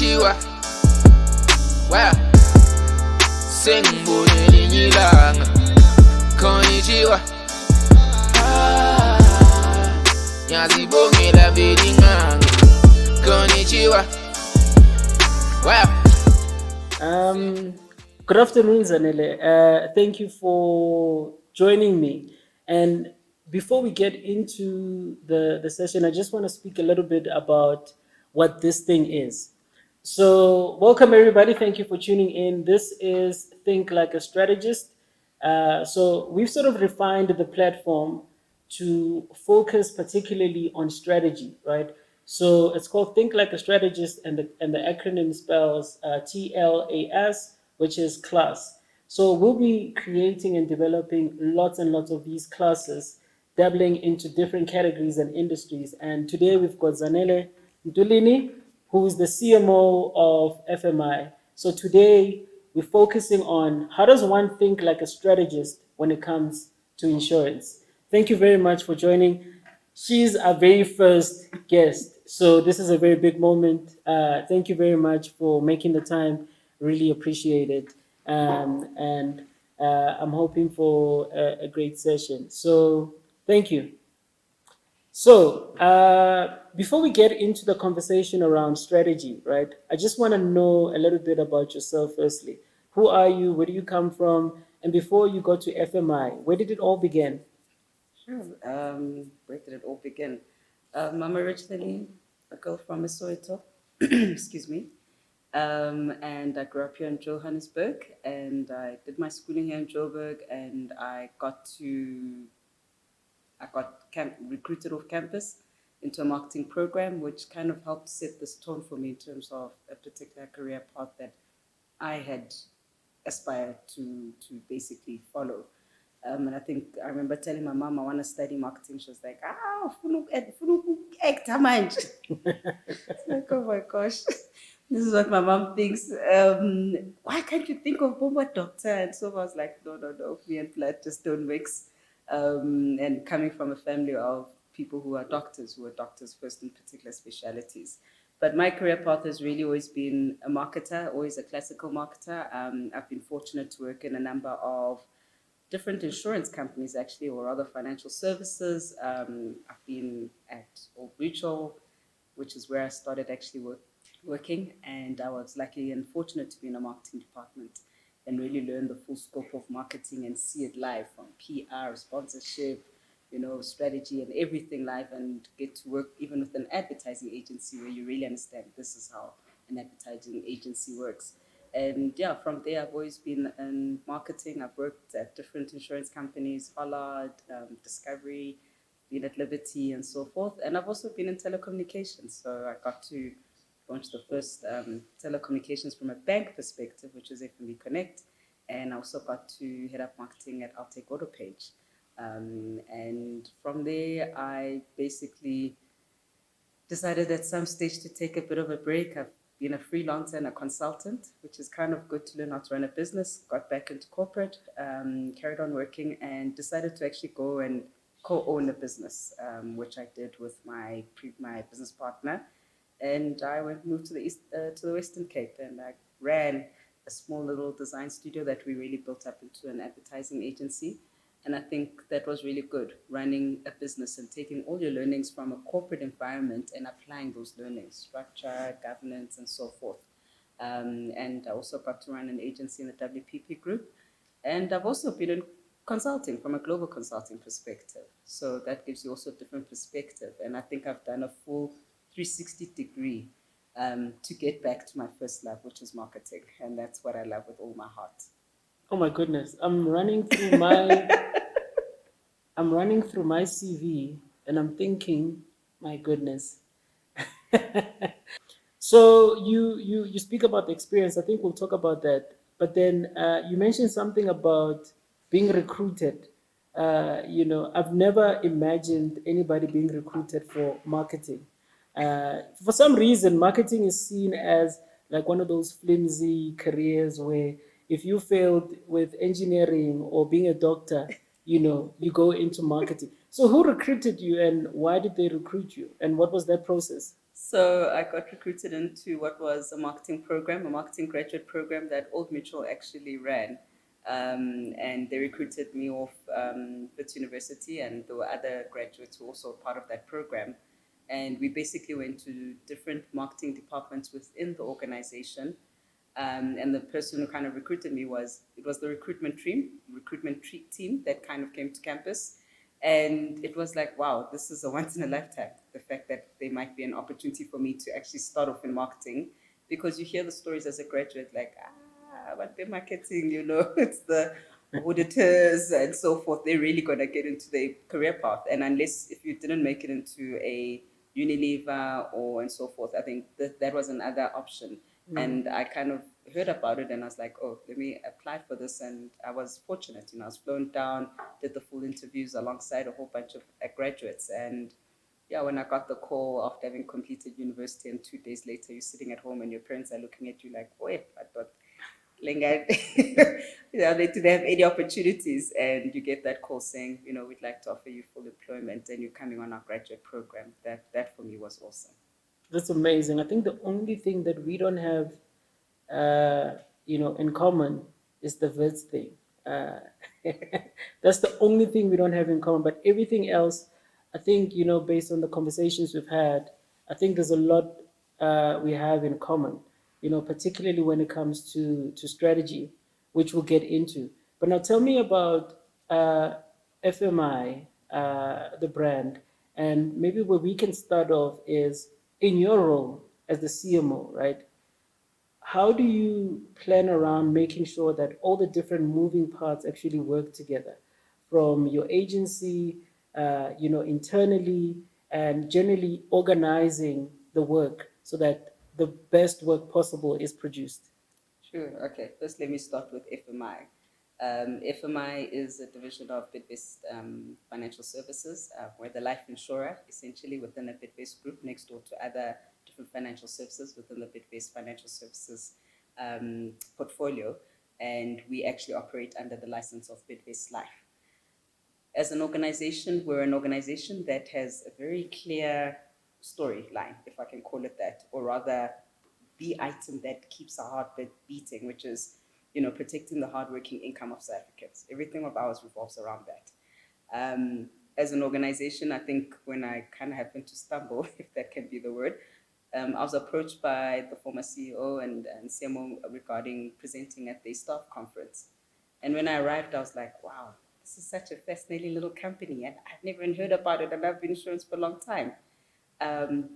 Konnichiwa. Wow. Sengibone linye ilanga. Konnichiwa. Ngiyazibongela vele ingangi. Konnichiwa. Wow. Good afternoon, Zanele. Thank you for joining me. And before we get into the session, I just want to speak a little bit about what this thing is. So, welcome everybody. Thank you for tuning in. This is Think Like a Strategist. So, we've sort of refined the platform to focus particularly on strategy, right? So, it's called Think Like a Strategist, and the acronym spells TLAS, which is class. So we'll be creating and developing lots and lots of these classes, dabbling into different categories and industries. And today we've got Zanele Ntulini, who is the CMO of FMI. So today we're focusing on how does one think like a strategist when it comes to insurance. Thank you very much for joining. She's our very first guest, so this is a very big moment. Thank you very much for making the time. Really appreciate it, and I'm hoping for a great session. So thank you. So before we get into the conversation around strategy, right? I just want to know a little bit about yourself. Firstly, who are you? Where do you come from? And before you got to FMI, where did it all begin? Sure. Where did it all begin? I'm originally a girl from Soweto, excuse me. And I grew up here in Johannesburg, and I did my schooling here in Joburg, and I got recruited off campus into a marketing program, which kind of helped set this tone for me in terms of a particular career path that I had aspired to basically follow. And I think I remember telling my mom I want to study marketing. She was like, act manje. Like, oh my gosh, this is what my mom thinks. Why can't you think of Bomba doctor? And so I was like, no, me and blood just don't mix. And coming from a family of people who are doctors first in particular specialities. But my career path has really always been a marketer, always a classical marketer. I've been fortunate to work in a number of different insurance companies, actually, or rather financial services. I've been at Old Mutual, which is where I started actually working, and I was lucky and fortunate to be in a marketing department and really learn the full scope of marketing and see it live, from PR, sponsorship, strategy and everything live, and get to work even with an advertising agency where you really understand this is how an advertising agency works. And yeah, from there, I've always been in marketing. I've worked at different insurance companies, Hollard, Discovery, been at Liberty, and so forth. And I've also been in telecommunications. So I got to launch the first telecommunications from a bank perspective, which was FMI Connect. And I also got to head up marketing at Altec AutoPage. And from there, I basically decided at some stage to take a bit of a break. I've been a freelancer and a consultant, which is kind of good to learn how to run a business. Got back into corporate, carried on working, and decided to actually go and co-own a business, which I did with my business partner. And I moved to the Western Cape, and I ran a small little design studio that we really built up into an advertising agency. And I think that was really good, running a business and taking all your learnings from a corporate environment and applying those learnings, structure, governance, and so forth. And I also got to run an agency in the WPP group. And I've also been in consulting from a global consulting perspective. So that gives you also a different perspective. And I think I've done a full 360 degree to get back to my first love, which is marketing. And that's what I love with all my heart. Oh my goodness, I'm running through my CV, and I'm thinking, my goodness. So you speak about the experience. I think we'll talk about that. But then you mentioned something about being recruited. I've never imagined anybody being recruited for marketing. For some reason, marketing is seen as like one of those flimsy careers where if you failed with engineering or being a doctor, you go into marketing. So who recruited you, and why did they recruit you, and what was that process? So I got recruited into what was a marketing program, a marketing graduate program that Old Mutual actually ran. And they recruited me off Wits University, and there were other graduates who also part of that program. And we basically went to different marketing departments within the organization. And the person who kind of recruited me was the recruitment team that kind of came to campus, and it was like, wow, this is a once in a lifetime. The fact that there might be an opportunity for me to actually start off in marketing, because you hear the stories as a graduate, like, but the marketing, it's the auditors and so forth. They're really gonna get into the career path, and unless if you didn't make it into a Unilever or and so forth, I think that was another option. And I kind of heard about it, and I was like, oh, let me apply for this. And I was fortunate, I was flown down, did the full interviews alongside a whole bunch of graduates. And yeah, when I got the call after having completed university, and 2 days later you're sitting at home and your parents are looking at you like, wait, I thought Linga, they didn't have any opportunities, and you get that call saying, we'd like to offer you full employment, and you're coming on our graduate program. That for me was awesome. That's amazing. I think the only thing that we don't have, in common is the Wits thing. Uh, that's the only thing we don't have in common. But everything else, I think, based on the conversations we've had, I think there's a lot we have in common. Particularly when it comes to strategy, which we'll get into. But now tell me about FMI, the brand, and maybe where we can start off is in your role as the CMO, right? How do you plan around making sure that all the different moving parts actually work together, from your agency, internally, and generally organizing the work so that the best work possible is produced? Sure. Okay. First, let me start with FMI. FMI is a division of Bidvest Financial Services. We're the life insurer, essentially, within a Bidvest group, next door to other different financial services within the Bidvest Financial Services portfolio. And we actually operate under the license of Bidvest Life. As an organization, we're an organization that has a very clear storyline, if I can call it that, or rather the item that keeps our heartbeat beating, which is, protecting the hardworking income of South Africans. Everything of ours revolves around that. As an organization, I think when I kind of happened to stumble, if that can be the word, I was approached by the former CEO and CMO regarding presenting at the staff conference. And when I arrived, I was like, wow, this is such a fascinating little company, and I've never even heard about it, and I've been in insurance for a long time.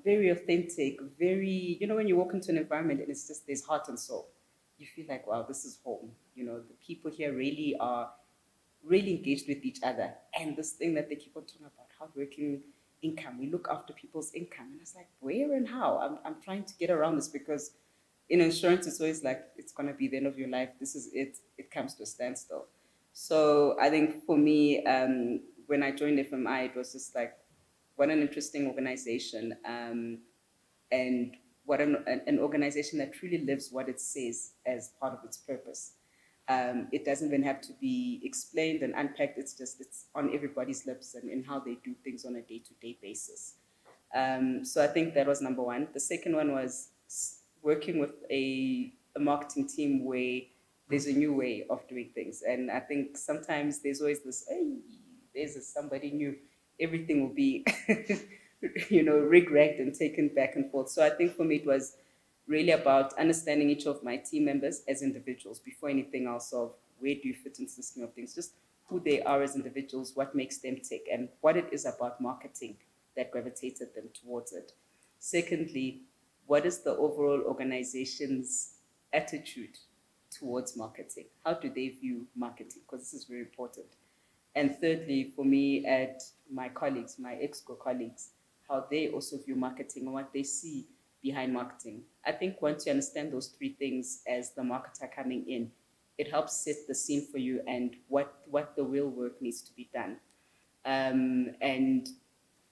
Very authentic, very, when you walk into an environment and it's just, there's heart and soul. You feel like, wow, this is home. The people here really are really engaged with each other. And this thing that they keep on talking about, hardworking income, we look after people's income. And I was like, where and how? I'm trying to get around this, because in insurance, it's always like, it's going to be the end of your life. This is it. It comes to a standstill. So I think for me, when I joined FMI, it was just like, what an interesting organization, and what an organization that truly lives what it says as part of its purpose. It doesn't even have to be explained and unpacked. It's on everybody's lips, and in how they do things on a day-to-day basis. So I think that was number one. The second one was working with a marketing team where there's a new way of doing things. And I think sometimes there's always this, hey, somebody new, everything will be, rig-ragged and taken back and forth. So I think for me, it was really about understanding each of my team members as individuals before anything else, of where do you fit into the scheme of things, just who they are as individuals, what makes them tick, and what it is about marketing that gravitated them towards it. Secondly, what is the overall organization's attitude towards marketing? How do they view marketing? Because this is very important. And thirdly, for me, at my colleagues, my EXCO colleagues, how they also view marketing and what they see behind marketing. I think once you understand those three things as the marketer coming in, it helps set the scene for you and what the real work needs to be done. And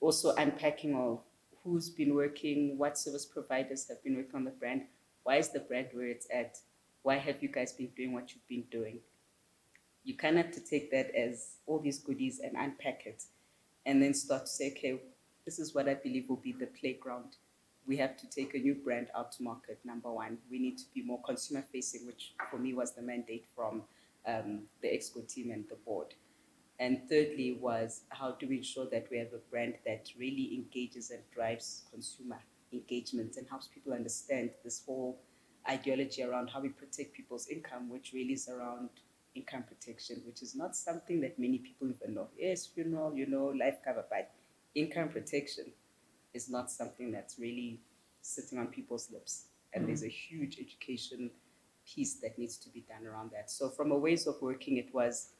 also unpacking of who's been working, what service providers have been working on the brand, why is the brand where it's at, why have you guys been doing what you've been doing. You kind of have to take that as all these goodies and unpack it, and then start to say, okay, this is what I believe will be the playground we have to take a new brand out to market. Number one, we need to be more consumer facing, which for me was the mandate from the exco team and the board. And thirdly was, how do we ensure that we have a brand that really engages and drives consumer engagement and helps people understand this whole ideology around how we protect people's income, which really is around income protection, which is not something that many people even know. Yes, life cover, but income protection is not something that's really sitting on people's lips. And there's a huge education piece that needs to be done around that. So from a ways of working, it was,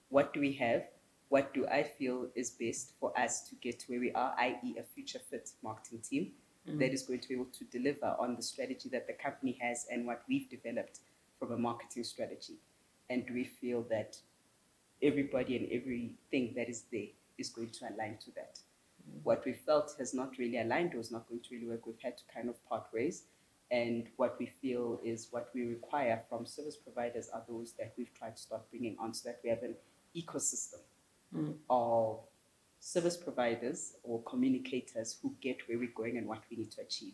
what do we have? What do I feel is best for us to get to where we are, i.e. a future fit marketing team that is going to be able to deliver on the strategy that the company has and what we've developed from a marketing strategy? And do we feel that everybody and everything that is there is going to align to that? What we felt has not really aligned or is not going to really work, we've had to kind of part ways. And what we feel is what we require from service providers are those that we've tried to start bringing on, so that we have an ecosystem of service providers or communicators who get where we're going and what we need to achieve.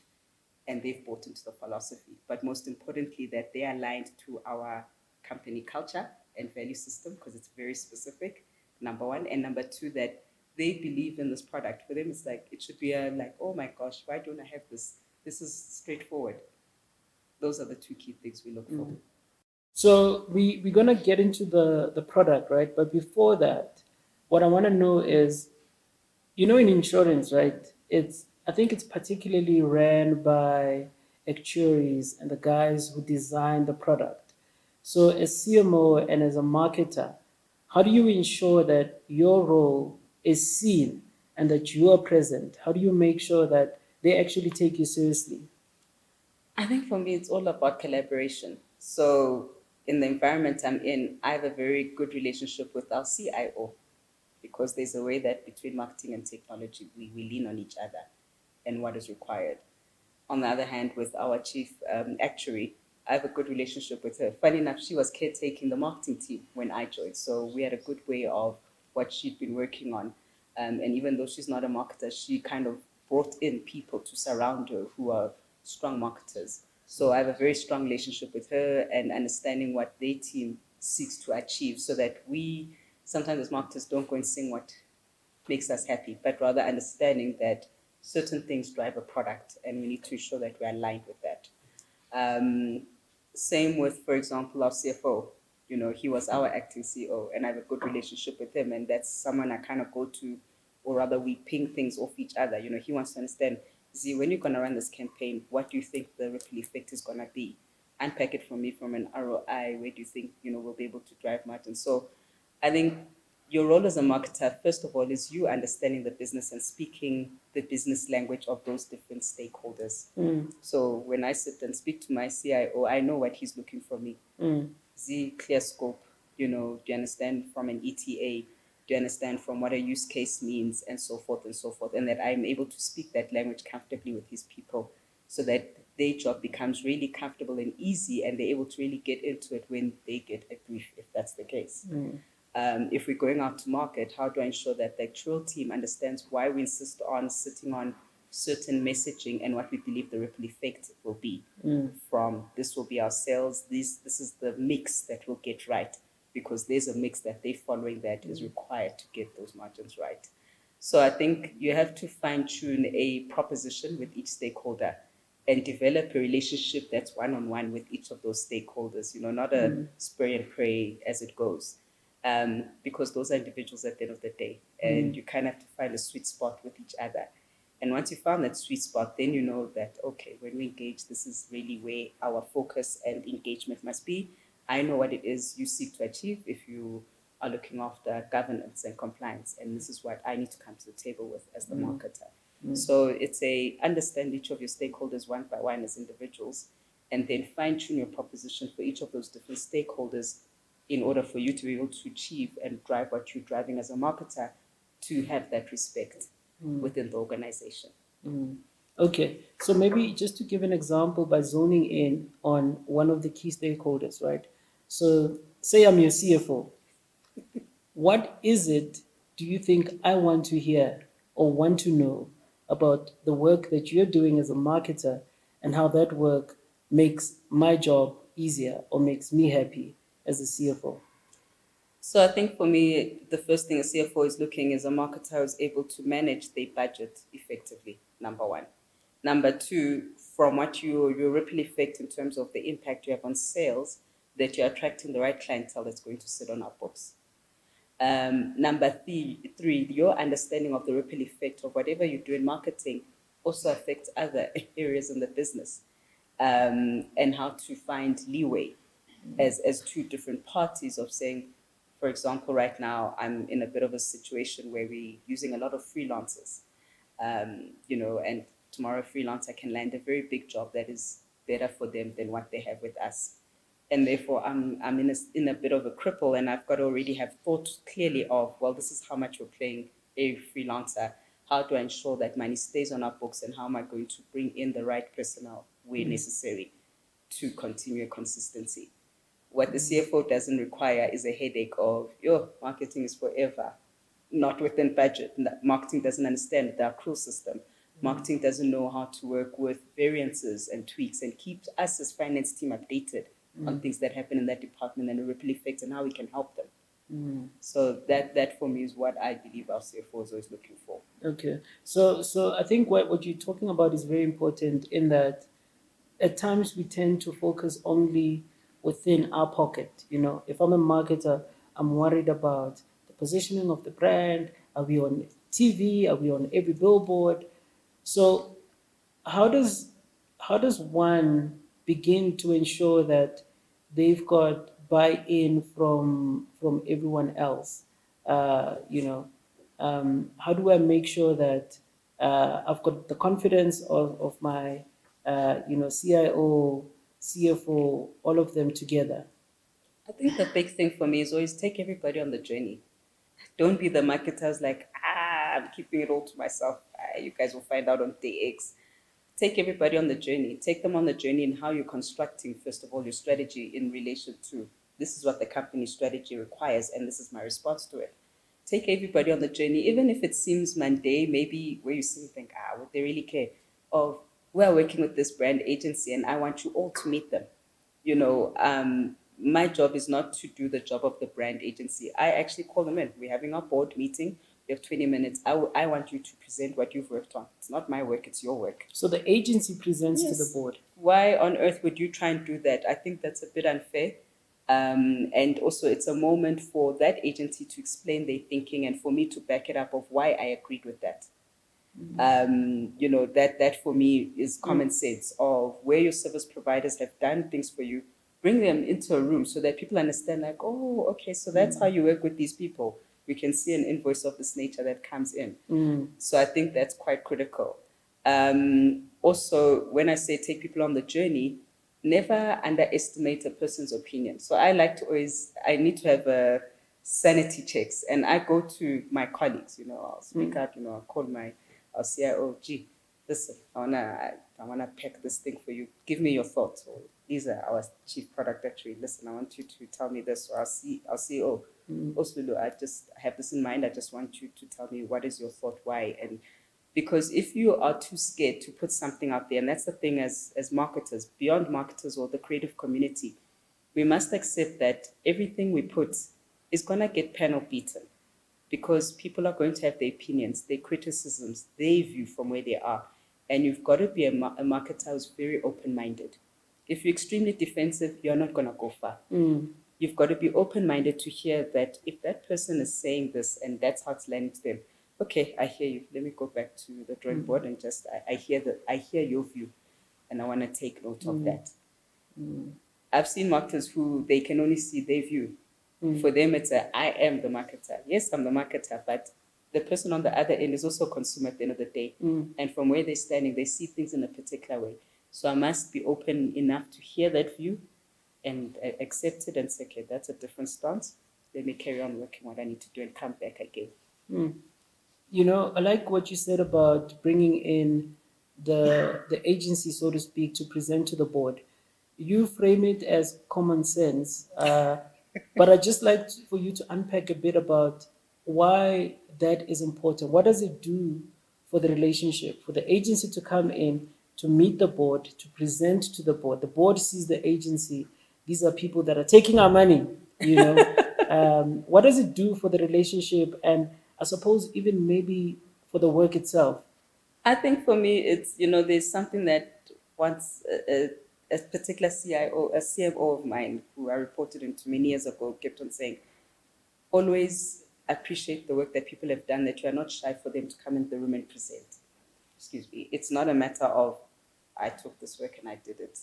And they've bought into the philosophy. But most importantly, that they are aligned to our company culture and value system, because it's very specific, number one. And number two, that they believe in this product. For them, it's like, it should be like, oh my gosh, why don't I have this? This is straightforward. Those are the two key things we look for. So we're going to get into the product, right? But before that, what I want to know is, in insurance, right? I think it's particularly ran by actuaries and the guys who design the product. So as CMO and as a marketer, how do you ensure that your role is seen and that you are present? How do you make sure that they actually take you seriously? I think for me, it's all about collaboration. So in the environment I'm in, I have a very good relationship with our CIO, because there's a way that between marketing and technology, we lean on each other and what is required. On the other hand, with our chief actuary, I have a good relationship with her. Funny enough, she was caretaking the marketing team when I joined. So we had a good way of what she'd been working on. And even though she's not a marketer, she kind of brought in people to surround her who are strong marketers. So I have a very strong relationship with her and understanding what their team seeks to achieve, so that we sometimes as marketers don't go and sing what makes us happy, but rather understanding that certain things drive a product and we need to ensure that we're aligned with that. Same with, for example, our CFO. He was our acting CEO, and I have a good relationship with him, and that's someone I kind of go to, or rather we ping things off each other. He wants to understand, when you're going to run this campaign, what do you think the ripple effect is going to be? Unpack it for me from an ROI. Where do you think, we'll be able to drive margin? So I think your role as a marketer, first of all, is you understanding the business and speaking the business language of those different stakeholders. So when I sit and speak to my CIO, I know what he's looking for me. Clear scope, do you understand from an ETA? Do you understand from what a use case means, and so forth and so forth? And that I'm able to speak that language comfortably with his people, so that their job becomes really comfortable and easy, and they're able to really get into it when they get a brief, if that's the case. If we're going out to market, how do I ensure that the actual team understands why we insist on sitting on certain messaging and what we believe the ripple effect will be? From this will be our sales, this is the mix that we'll get right, because there's a mix that they're following that is required to get those margins right. So I think you have to fine-tune a proposition with each stakeholder and develop a relationship that's one-on-one with each of those stakeholders, not a spray and pray as it goes. Because those are individuals at the end of the day, and you kind of have to find a sweet spot with each other. And once you found that sweet spot, then you know that, okay, when we engage, this is really where our focus and engagement must be. I know what it is you seek to achieve if you are looking after governance and compliance, and this is what I need to come to the table with as the marketer. So it's understand each of your stakeholders one by one as individuals, and then fine-tune your proposition for each of those different stakeholders in order for you to be able to achieve and drive what you're driving as a marketer, to have that respect within the organization. Okay, so maybe just to give an example by zoning in on one of the key stakeholders, right? So say I'm your CFO. What is it do you think I want to hear or want to know about the work that you're doing as a marketer and how that work makes my job easier or makes me happy as a CFO. So I think for me, the first thing a CFO is looking is a marketer who's able to manage their budget effectively, number one. Number two, from what your ripple effect in terms of the impact you have on sales, that you're attracting the right clientele that's going to sit on our books. Number three, your understanding of the ripple effect of whatever you do in marketing also affects other areas in the business, and how to find leeway as two different parties of saying, for example, right now I'm in a bit of a situation where we're using a lot of freelancers, and tomorrow a freelancer can land a very big job that is better for them than what they have with us. And therefore, I'm in a bit of a cripple, and I've got to already have thought clearly of, well, this is how much we're paying a freelancer. How do I ensure that money stays on our books, and how am I going to bring in the right personnel where necessary to continue consistency? What the CFO doesn't require is a headache of, marketing is forever, not within budget. Marketing doesn't understand the accrual system. Marketing doesn't know how to work with variances and tweaks and keep us as finance team updated on things that happen in that department and the ripple effects and how we can help them. So that for me is what I believe our CFO is always looking for. Okay. So I think what you're talking about is very important in that at times we tend to focus only within our pocket. If I'm a marketer, I'm worried about the positioning of the brand. Are we on TV? Are we on every billboard? So how does one begin to ensure that they've got buy-in from everyone else? How do I make sure that I've got the confidence of my CIO, CFO, all of them together? I think the big thing for me is always take everybody on the journey. Don't be the marketers like, I'm keeping it all to myself. You guys will find out on day X. Take everybody on the journey. Take them on the journey in how you're constructing, first of all, your strategy in relation to this is what the company strategy requires, and this is my response to it. Take everybody on the journey, even if it seems mundane, maybe where you see think, would they really care? Of, we're working with this brand agency and I want you all to meet them. My job is not to do the job of the brand agency. I actually call them in. We're having our board meeting. We have 20 minutes. I want you to present what you've worked on. It's not my work, it's your work. So the agency presents Yes. to the board. Why on earth would you try and do that? I think that's a bit unfair. And also it's a moment for that agency to explain their thinking and for me to back it up of why I agreed with that. That for me is common sense of where your service providers have done things for you, bring them into a room so that people understand like, oh, okay, so that's how you work with these people. We can see an invoice of this nature that comes in. So I think that's quite critical. Also, when I say take people on the journey, never underestimate a person's opinion. So I need to have a sanity checks, and I go to my colleagues, I'll speak out, I'll call our CIO, gee, listen, I wanna pack this thing for you. Give me your thoughts. Or these are our chief product actuary. Listen, I want you to tell me this. Or our CEO, also, I just have this in mind. I just want you to tell me what is your thought, why, and because if you are too scared to put something out there, and that's the thing as marketers, beyond marketers or the creative community, we must accept that everything we put is gonna get panel beaten. Because people are going to have their opinions, their criticisms, their view from where they are. And you've got to be a marketer who's very open-minded. If you're extremely defensive, you're not going to go far. You've got to be open-minded to hear that if that person is saying this and that's how it's landing to them, okay, I hear you. Let me go back to the drawing board and just, I hear your view and I want to take note of that. I've seen marketers who they can only see their view. For them, it's I am the marketer. Yes, I'm the marketer, but the person on the other end is also a consumer at the end of the day. And from where they're standing, they see things in a particular way. So I must be open enough to hear that view and accept it and say, okay, that's a different stance. Let me carry on working what I need to do and come back again. I like what you said about bringing in the agency, so to speak, to present to the board. You frame it as common sense. But I'd just like for you to unpack a bit about why that is important. What does it do for the relationship, for the agency to come in, to meet the board, to present to the board. The board sees the agency. These are people that are taking our money, you know. What does it do for the relationship, and I suppose even maybe for the work itself? I think for me, it's, there's something that once a particular CIO, a CMO of mine, who I reported into many years ago, kept on saying, always appreciate the work that people have done, that you are not shy for them to come in the room and present. Excuse me. It's not a matter of, I took this work and I did it.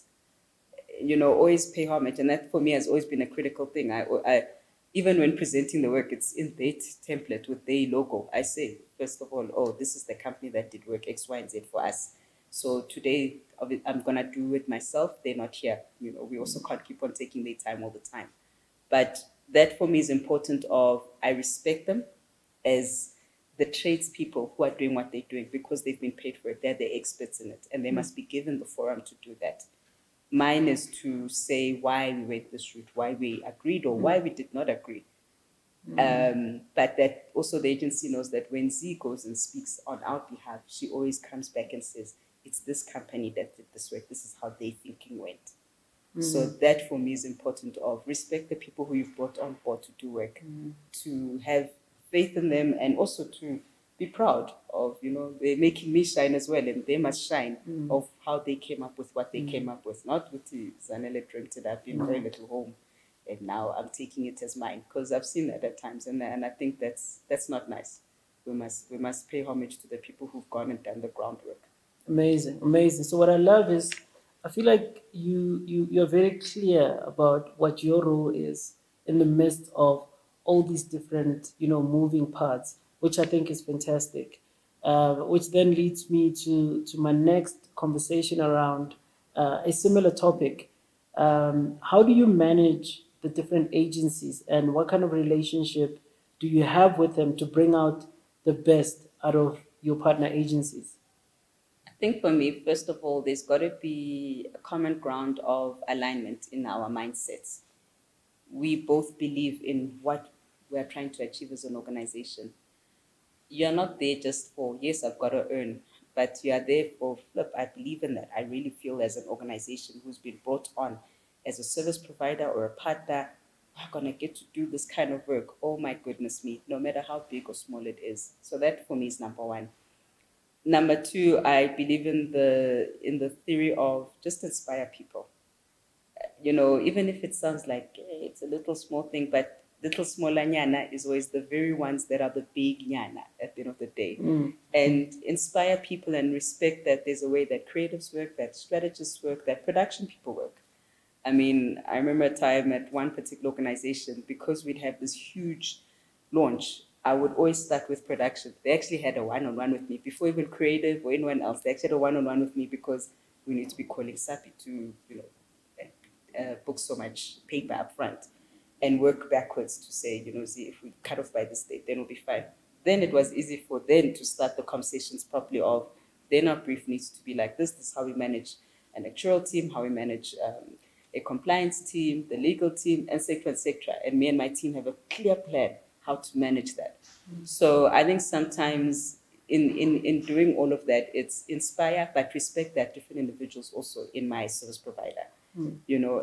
Always pay homage. And that for me has always been a critical thing. I even when presenting the work, it's in their template with their logo. I say, first of all, oh, this is the company that did work X, Y, and Z for us. So today I'm going to do it myself. They're not here. We also can't keep on taking their time all the time. But that for me is important of, I respect them as the tradespeople who are doing what they're doing because they've been paid for it. They're the experts in it, and they must be given the forum to do that. Mine is to say why we went this route, why we agreed or why we did not agree. But that also the agency knows that when Z goes and speaks on our behalf, she always comes back and says, it's this company that did this work. This is how their thinking went. So that for me is important, of respect the people who you've brought on board to do work, to have faith in them, and also to be proud of, they're making me shine as well, and they must shine of how they came up with what they came up with. Not with the Zanele dreamt it up in very little home, and now I'm taking it as mine, because I've seen that at times, and I think that's not nice. We must pay homage to the people who've gone and done the groundwork. Amazing, amazing. So what I love is, I feel like you're very clear about what your role is in the midst of all these different, moving parts, which I think is fantastic. Which then leads me to my next conversation around a similar topic. How do you manage the different agencies, and what kind of relationship do you have with them to bring out the best out of your partner agencies? I think for me, first of all, there's got to be a common ground of alignment in our mindsets. We both believe in what we're trying to achieve as an organization. You're not there just for, yes, I've got to earn, but you are there for, look, I believe in that. I really feel as an organization who's been brought on as a service provider or a partner, we're going to get to do this kind of work. Oh my goodness me, no matter how big or small it is. So that for me is number one. Number two, I believe in the theory of just inspire people. Even if it sounds like it's a little small thing, but little smaller nyana is always the very ones that are the big nyana at the end of the day. And inspire people and respect that there's a way that creatives work, that strategists work, that production people work. I mean, I remember a time at one particular organization, because we'd have this huge launch, I would always start with production. They actually had a one-on-one with me before even creative or anyone else. They actually had a one-on-one with me because we need to be calling SAPI to, book so much paper up front and work backwards to say, see, if we cut off by this date, then we'll be fine. Then it was easy for them to start the conversations properly of, then our brief needs to be like this is how we manage an actuarial team, how we manage a compliance team, the legal team, etc., etc. And me and my team have a clear plan how to manage that. So I think sometimes in doing all of that, it's inspire, but respect that different individuals also in my service provider.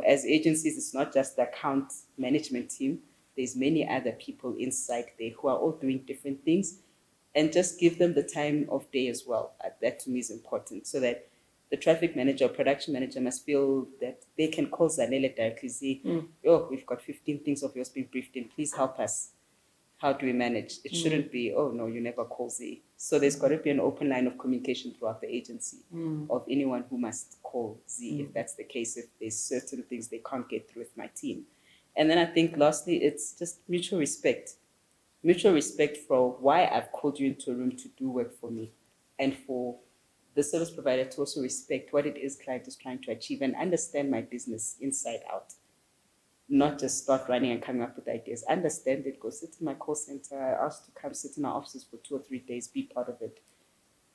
As agencies, it's not just the account management team. There's many other people inside there who are all doing different things, and just give them the time of day as well. That to me is important, so that the traffic manager or production manager must feel that they can call Zanele directly, say, oh, we've got 15 things of yours being briefed in, please help us. How do we manage? It shouldn't be, oh no, you never call Z. So there's got to be an open line of communication throughout the agency of anyone who must call Z, if that's the case, if there's certain things they can't get through with my team. And then I think lastly, it's just mutual respect. Mutual respect for why I've called you into a room to do work for me, and for the service provider to also respect what it is client is trying to achieve and understand my business inside out. Not just start running and coming up with ideas. Understand it, go sit in my call center, ask to come sit in our offices for 2 or 3 days, be part of it.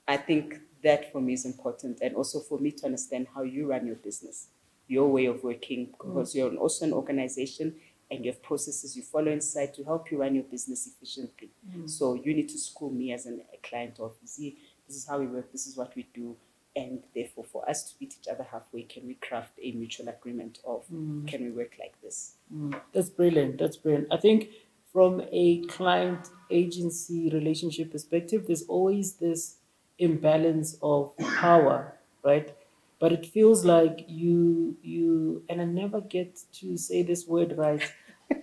I think that for me is important, and also for me to understand how you run your business, your way of working, because you're also an organization and you have processes you follow inside to help you run your business efficiently. So you need to school me as a client of, see, this is how we work, this is what we do, and therefore for us to meet each other halfway, can we craft a mutual agreement of can we work like this? That's brilliant. That's brilliant. I think from a client agency relationship perspective, there's always this imbalance of power, right? But it feels like you and I never get to say this word right.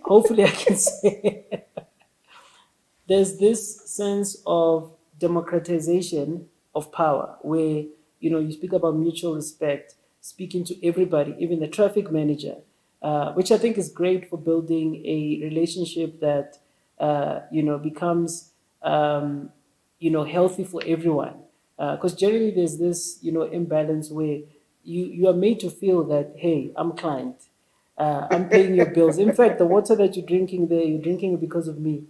Hopefully I can say it. There's this sense of democratization of power where you speak about mutual respect, speaking to everybody, even the traffic manager, which I think is great for building a relationship that becomes healthy for everyone. Because generally there's this imbalance where you are made to feel that, hey, I'm client, I'm paying your bills. In fact, the water that you're drinking there, you're drinking it because of me.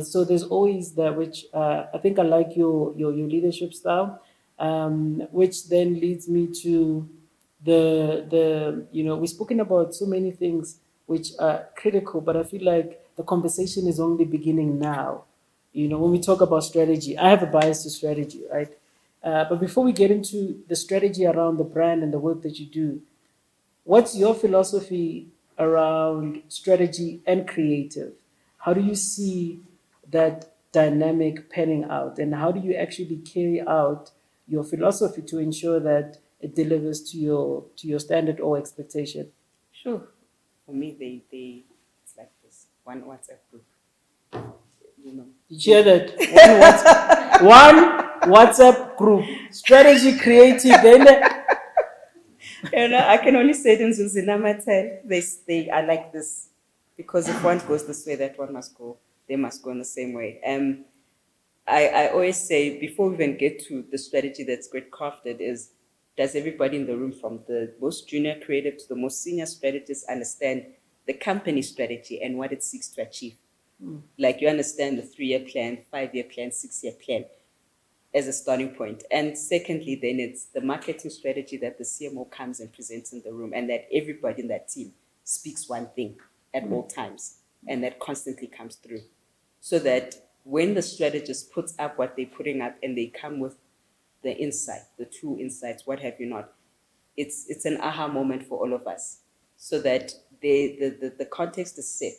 So there's always that, which I think I like your leadership style, which then leads me to we've spoken about so many things which are critical, but I feel like the conversation is only beginning now. When we talk about strategy, I have a bias to strategy, right? But before we get into the strategy around the brand and the work that you do, what's your philosophy around strategy and creative? How do you see that dynamic panning out? And how do you actually carry out your philosophy to ensure that it delivers to your standard or expectation? Sure. For me, they it's like this one WhatsApp group. Did you hear that? One WhatsApp group, strategy, creative, then I can only say it in Zuzinamatel. They are like this. Because if one goes this way, that one must go. They must go in the same way. I always say, before we even get to the strategy that's great crafted, is does everybody in the room, from the most junior creative to the most senior strategist, understand the company strategy and what it seeks to achieve? Like, you understand the 3-year plan, 5-year plan, 6-year plan as a starting point. And secondly, then it's the marketing strategy that the CMO comes and presents in the room, and that everybody in that team speaks one thing at all times, and that constantly comes through. So that when the strategist puts up what they're putting up and they come with the insight, the true insights, what have you not, it's an aha moment for all of us. So that the context is set.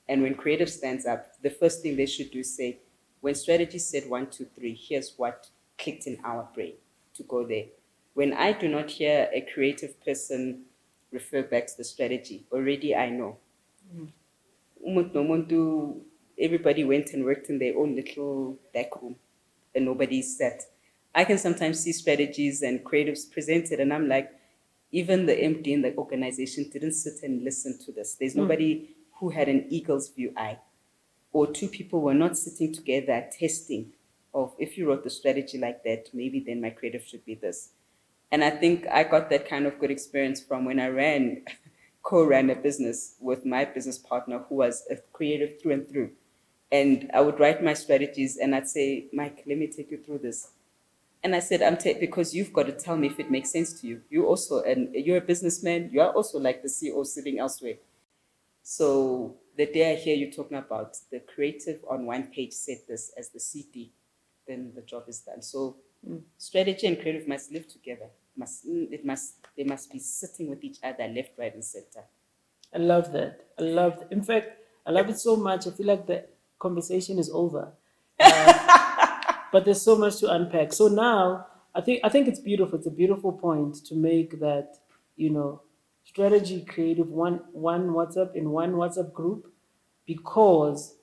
And when creative stands up, the first thing they should do is say, when strategy said 1, 2, 3, here's what clicked in our brain to go there. When I do not hear a creative person refer back to the strategy, already I know. Everybody went and worked in their own little back room and nobody sat. I can sometimes see strategies and creatives presented, and I'm like, even the MD in the organization didn't sit and listen to this. There's nobody who had an eagle's view eye, or 2 people were not sitting together testing of, if you wrote the strategy like that, maybe then my creative should be this. And I think I got that kind of good experience from when I co-ran a business with my business partner who was a creative through and through. And I would write my strategies and I'd say, Mike, let me take you through this. And I said, because you've got to tell me if it makes sense to you. You also, and you're a businessman, you are also like the CEO sitting elsewhere. So the day I hear you talking about the creative on one page said this as the CD, then the job is done. So strategy and creative must live together. They must be sitting with each other, left, right, and center. I love that. In fact, I love it so much. I feel like the conversation is over. But there's so much to unpack. So now I think it's beautiful. It's a beautiful point to make that, strategy, creative, one WhatsApp in one WhatsApp group, because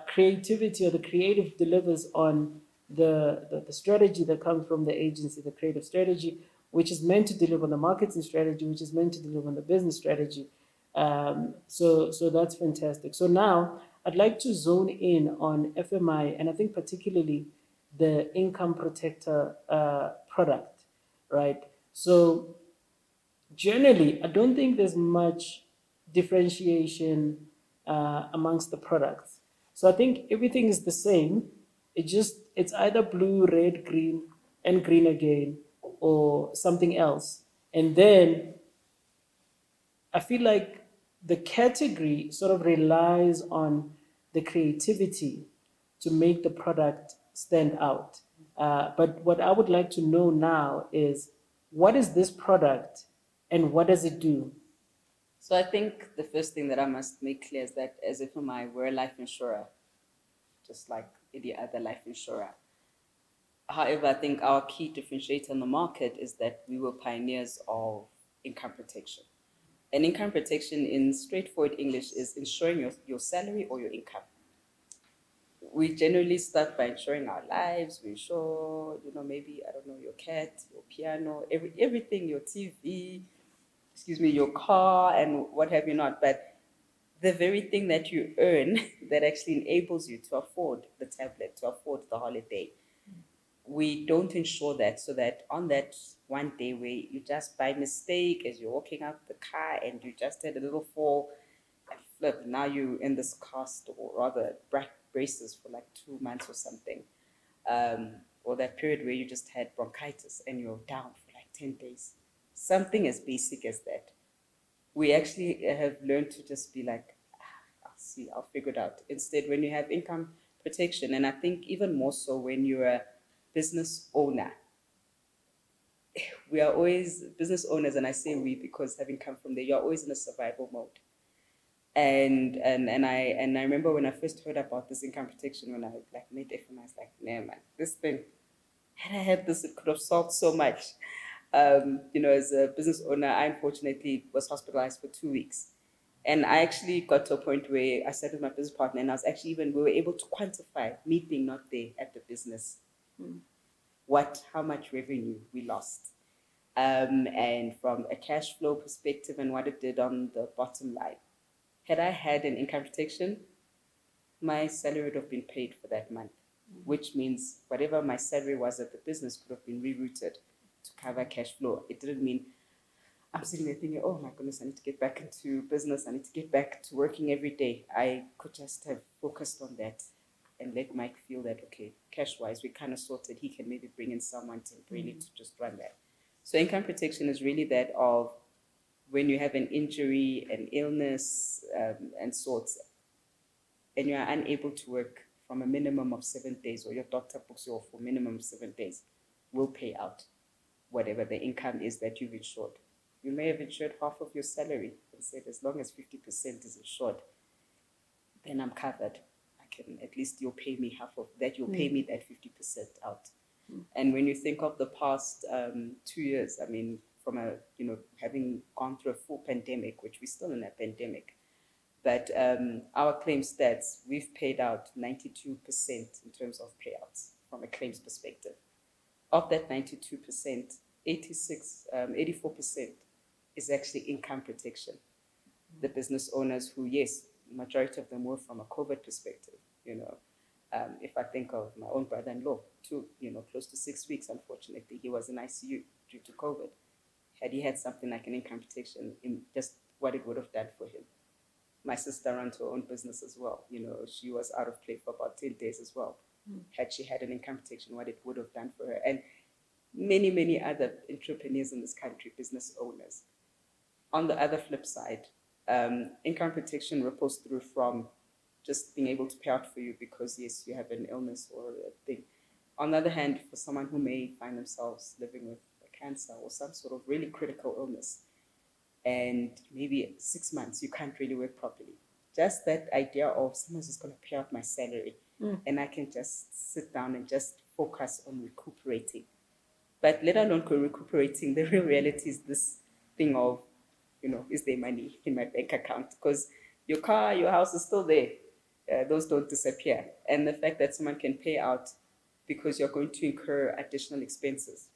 creativity or the creative delivers on the strategy that comes from the agency, the creative strategy, which is meant to deliver on the marketing strategy, which is meant to deliver on the business strategy. So that's fantastic. So now I'd like to zone in on FMI, and I think particularly the income protector product, right? So generally, I don't think there's much differentiation amongst the products. So I think everything is the same. It's either blue, red, green, and green again, or something else. And then I feel like the category sort of relies on the creativity to make the product stand out. But what I would like to know now is, what is this product and what does it do? So I think the first thing that I must make clear is that as FMI, we're a life insurer, just like any other life insurer. However, I think our key differentiator in the market is that we were pioneers of income protection. And income protection in straightforward English is insuring your salary or your income. We generally start by insuring our lives. We insure, maybe, I don't know, your cat, your piano, everything, your TV, your car, and what have you not. But the very thing that you earn that actually enables you to afford the tablet, to afford the holiday, we don't ensure that, so that on that one day where you just by mistake as you're walking out the car and you just had a little fall and flip, now you in this cast or rather braces for like 2 months or something, or that period where you just had bronchitis and you're down for like 10 days, something as basic as that. We actually have learned to just be like, I'll see, I'll figure it out. Instead, when you have income protection, and I think even more so when you're a business owner, we are always business owners, and I say we because having come from there, you're always in a survival mode. And I remember when I first heard about this income protection, when I like made FMI, I was like, man, this thing, had I had this, it could have solved so much. As a business owner, I unfortunately was hospitalized for 2 weeks. And I actually got to a point where I sat with my business partner, and I was actually we were able to quantify, me being not there at the business, how much revenue we lost. And from a cash flow perspective and what it did on the bottom line. Had I had an income protection, my salary would have been paid for that month, which means whatever my salary was at the business could have been rerouted to cover cash flow. It didn't mean I'm sitting there thinking, oh my goodness, I need to get back into business. I need to get back to working every day. I could just have focused on that and let Mike feel that, okay, cash-wise, we kind of sorted. He can maybe bring in someone temporarily to just run that. So income protection is really that of when you have an injury, an illness, and sorts, and you are unable to work from a minimum of 7 days, or your doctor books you off for minimum of 7 days, will pay out whatever the income is that you've insured. You may have insured half of your salary and said, as long as 50% is insured, then I'm covered. I can, at least you'll pay me half of that, you'll pay me that 50% out. And when you think of the past 2 years, I mean, from having gone through a full pandemic, which we're still in a pandemic, but our claim stats, we've paid out 92% in terms of payouts from a claims perspective. Of that 92%, 84% is actually income protection. The business owners who, yes, majority of them were from a COVID perspective, if I think of my own brother-in-law, close to 6 weeks, unfortunately, he was in ICU due to COVID. Had he had something like an income protection, in just what it would have done for him. My sister runs her own business as well. She was out of play for about 10 days as well. Had she had an income protection, what it would have done for her. And many, many other entrepreneurs in this country, business owners. On the other flip side, income protection ripples through from just being able to pay out for you because, yes, you have an illness or a thing. On the other hand, for someone who may find themselves living with a cancer or some sort of really critical illness, and maybe 6 months you can't really work properly, just that idea of someone's just going to pay out my salary and I can just sit down and just focus on recuperating. But let alone recuperating, the real reality is this thing of, is there money in my bank account? Because your car, your house is still there. Those don't disappear. And the fact that someone can pay out because you're going to incur additional expenses.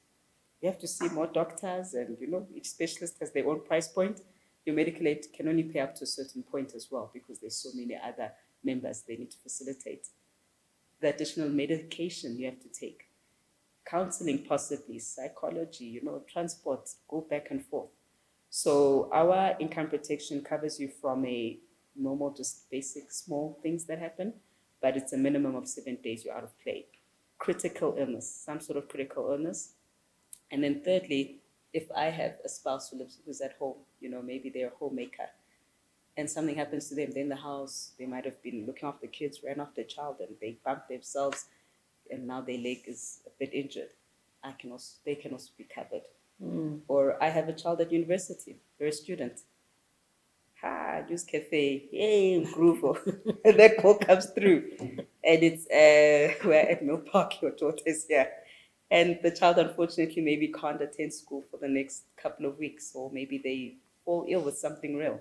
You have to see more doctors, and each specialist has their own price point. Your medical aid can only pay up to a certain point as well because there's so many other members they need to facilitate. The additional medication you have to take, counseling possibly, psychology, transport, go back and forth. So our income protection covers you from a normal, just basic small things that happen, but it's a minimum of 7 days you're out of play. Critical illness, some sort of critical illness. And then thirdly, if I have a spouse who's at home, maybe they're a homemaker, and something happens to them, they're in the house, they might have been looking after the kids, ran off their child, and they bumped themselves, and now their leg is a bit injured, they can also be covered. Or I have a child at university, they're a student. Juice Cafe, yay, groove. And that call comes through. And it's, we're at Mill Park, your daughter's here. And the child, unfortunately, maybe can't attend school for the next couple of weeks, or maybe they fall ill with something real.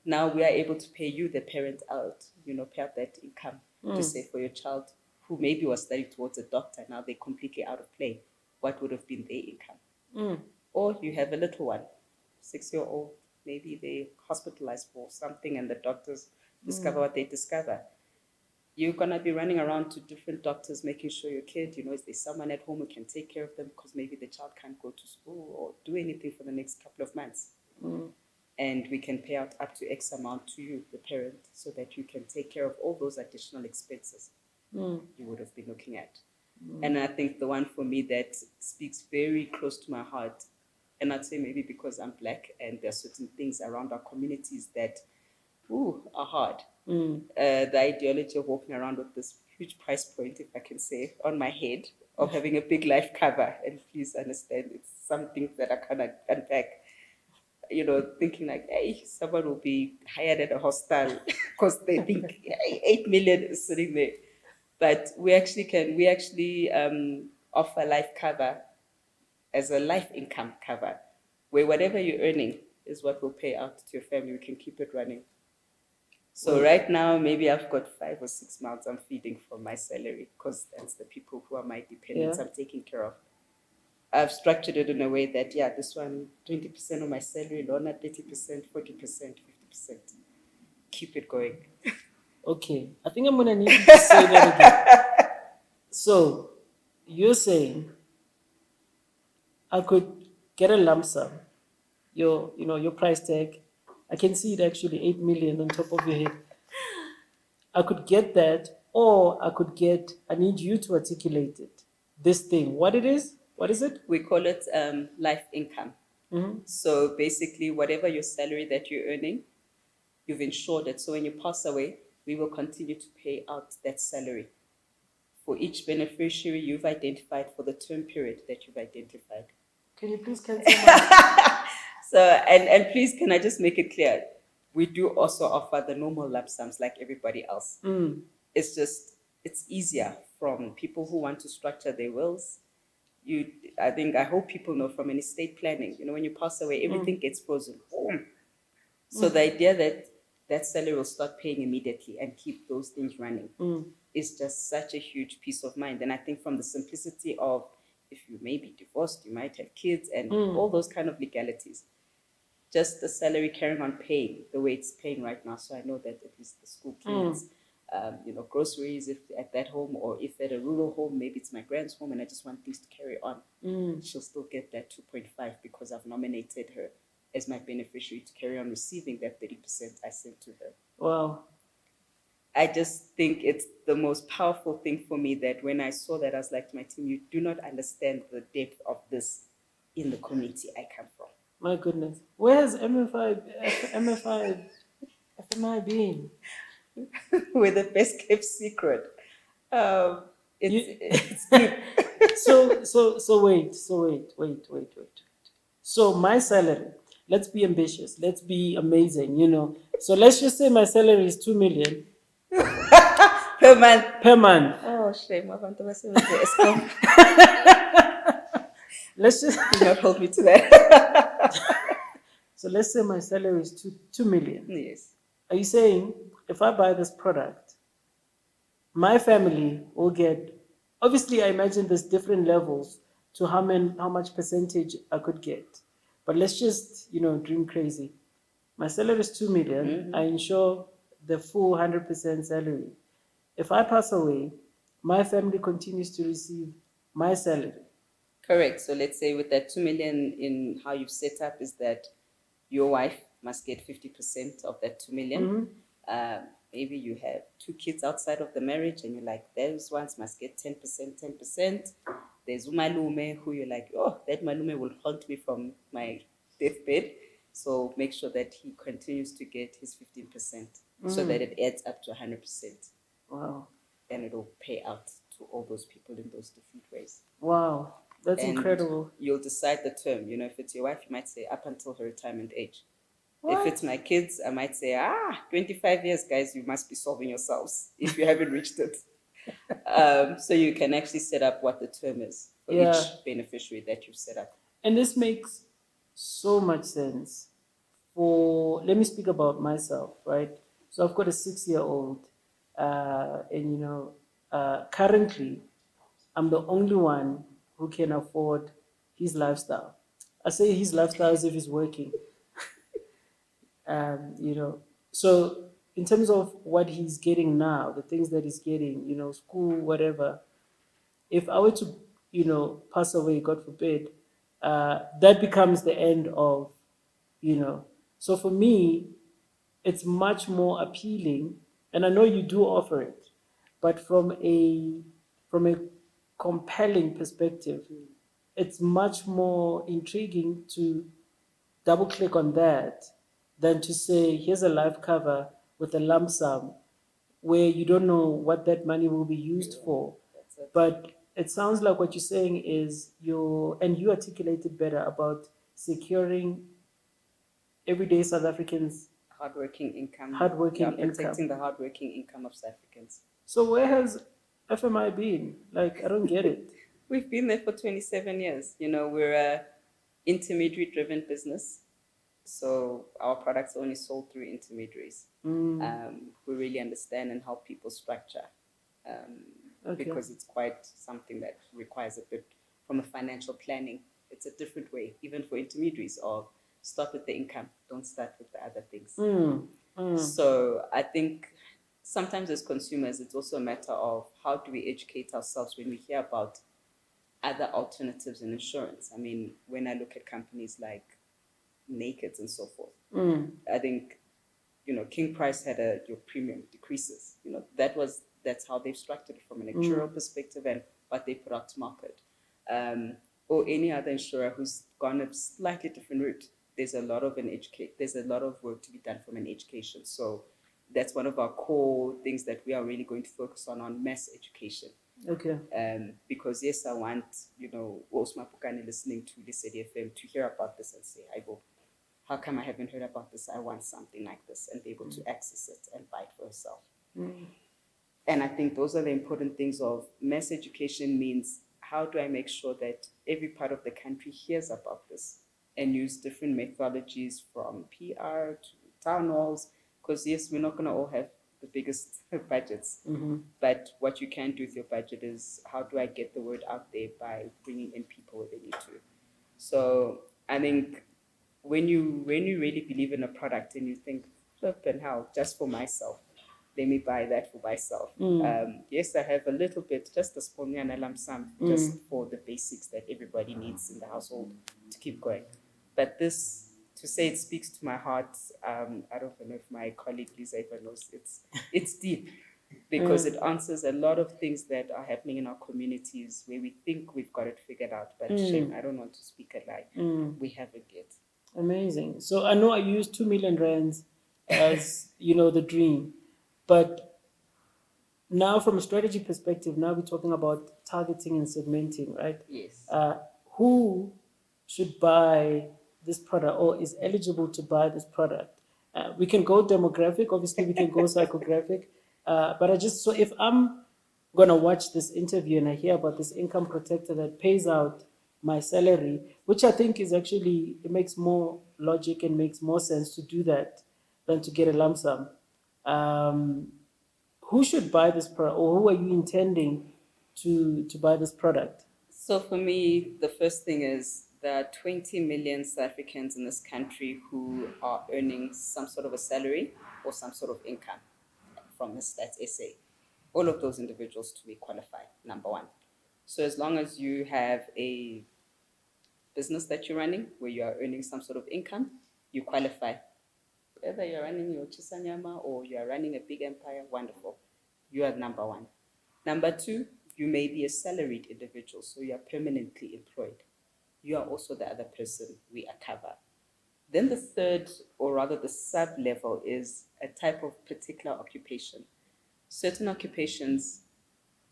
Now we are able to pay you, the parent, out, pay out that income to save for your child who maybe was studying towards a doctor. Now they're completely out of play. What would have been their income? Or you have a little one, 6-year-old, maybe they hospitalized for something and the doctors discover what they discover. You're going to be running around to different doctors, making sure your kid, is there someone at home who can take care of them because maybe the child can't go to school or do anything for the next couple of months. And we can pay out up to X amount to you, the parent, so that you can take care of all those additional expenses you would have been looking at. And I think the one for me that speaks very close to my heart, and I'd say maybe because I'm Black and there are certain things around our communities that are hard. The ideology of walking around with this huge price point, if I can say, on my head of having a big life cover. And please understand, it's something that I cannot unpack. Thinking like, hey, someone will be hired at a hostel because they think 8 million is sitting there. But we actually offer life cover as a life income cover, where whatever you're earning is what will pay out to your family. We can keep it running. So right now, maybe I've got 5 or 6 mouths I'm feeding from my salary because that's the people who are my dependents I'm taking care of. I've structured it in a way that, this one, 20% of my salary, Lorna, 30%, 40%, 50%. Keep it going. Okay, I think I'm going to need you to say that again. So, you're saying I could get a lump sum, your price tag. I can see it actually 8 million on top of your head. I could get that, or I need you to articulate it. This thing, what it is? What is it? We call it life income. So basically, whatever your salary that you're earning, you've insured it. So when you pass away, we will continue to pay out that salary for each beneficiary you've identified for the term period that you've identified. Can you please cancel my... So, and please, can I just make it clear? We do also offer the normal lump sums like everybody else. It's just, it's easier from people who want to structure their wills. I hope people know from an estate planning, when you pass away, everything gets frozen. So the idea that that salary will start paying immediately and keep those things running is just such a huge peace of mind. And I think from the simplicity of, if you may be divorced, you might have kids and all those kind of legalities, just the salary carrying on paying the way it's paying right now. So I know that at least the school kids, groceries if at that home, or if at a rural home, maybe it's my grand's home and I just want things to carry on, she'll still get that 2.5 because I've nominated her as my beneficiary to carry on receiving that 30% I sent to her. Wow. I just think it's the most powerful thing for me that when I saw that, I was like to my team, you do not understand the depth of this in the community I come from. My goodness. Where's FMI been? We're the best kept secret. It's So wait. So my salary, let's be ambitious. Let's be amazing, So let's just say my salary is 2 million. Per month. Per month. Oh, shame. Let's just do not hold me to that. So let's say my salary is 2 million. Yes. Are you saying if I buy this product, my family will get, obviously I imagine there's different levels to how much percentage I could get. But let's just, dream crazy. My salary is 2 million. I insure the full 100% salary. If I pass away, my family continues to receive my salary. Correct. So let's say with that 2 million in how you've set up is that your wife must get 50% of that 2 million. Maybe you have 2 kids outside of the marriage and you're like, those ones must get 10%. There's Umalume who you're like, oh, that Malume will haunt me from my deathbed. So make sure that he continues to get his 15% so that it adds up to 100%. Wow. And it'll pay out to all those people in those different ways. Wow, that's And incredible. you'll decide the term. You know, if it's your wife, you might say up until her retirement age. What? If it's my kids, I might say, 25 years, guys, you must be solving yourselves if you haven't reached it. So you can actually set up what the term is for Yeah. each beneficiary that you've set up. And this makes so much sense. Let me speak about myself, right? So I've got a 6-year-old, and currently I'm the only one who can afford his lifestyle. I say his lifestyle as if he's working. So in terms of what he's getting now, the things that he's getting, school, whatever, if I were to, pass away, God forbid, that becomes the end of, So for me, it's much more appealing, and I know you do offer it, but from a compelling perspective, it's much more intriguing to double click on that than to say, here's a life cover with a lump sum where you don't know what that money will be used for. That's it. But it sounds like what you're saying is and you articulated better about securing everyday South Africans' Hardworking income. income. Protecting the hardworking income of South Africans. So where has FMI been? Like, I don't get it. We've been there for 27 years. You know, we're a intermediary-driven business. So our products are only sold through intermediaries. We really understand and help people structure because it's quite something that requires a bit from a financial planning. It's a different way, even for intermediaries, of start with the income, don't start with the other things. So I think sometimes as consumers, it's also a matter of how do we educate ourselves when we hear about other alternatives in insurance. I mean, when I look at companies like Nakeds and so forth, I think, King Price had your premium decreases. That's how they've structured it from an actuarial perspective and what they put out to market. Or any other insurer who's gone a slightly different route. There's a lot of work to be done from an education. So that's one of our core things that we are really going to focus on mass education. Okay. Because yes, I want, Osma Pukani listening to this FM to hear about this and say, how come I haven't heard about this? I want something like this, and be able to access it and buy it for herself. And I think those are the important things of mass education. Means how do I make sure that every part of the country hears about this and use different methodologies from PR to town halls? Because yes, we're not going to all have the biggest budgets, but what you can do with your budget is how do I get the word out there by bringing in people where they need to. So I think when you really believe in a product and you think, flippin' hell, just for myself, let me buy that for myself. Yes, I have a little bit, just a small lump sum, just for the basics that everybody needs in the household to keep going. But this, to say it speaks to my heart, I don't know if my colleague Lisa even knows, it's deep because it answers a lot of things that are happening in our communities where we think we've got it figured out, but shame, I don't want to speak a lie. We haven't yet. Amazing. So I know I used 2 million rands as, the dream, but now from a strategy perspective, now we're talking about targeting and segmenting, right? Yes. Who should buy this product or is eligible to buy this product? We can go demographic, obviously we can go psychographic, but so if I'm going to watch this interview and I hear about this income protector that pays out my salary, which I think is actually, it makes more logic and makes more sense to do that than to get a lump sum. Who should buy this product, or who are you intending to buy this product? So for me, the first thing is there are 20 million South Africans in this country who are earning some sort of a salary or some sort of income from the Stats SA. All of those individuals to be qualified, number one. So as long as you have a business that you're running where you are earning some sort of income, you qualify. Whether you're running your Chisanyama or you are running a big empire, wonderful. You are number one. Number two, you may be a salaried individual, so you are permanently employed. You are also the other person we cover. Then the third, or rather the sub-level, is a type of particular occupation. Certain occupations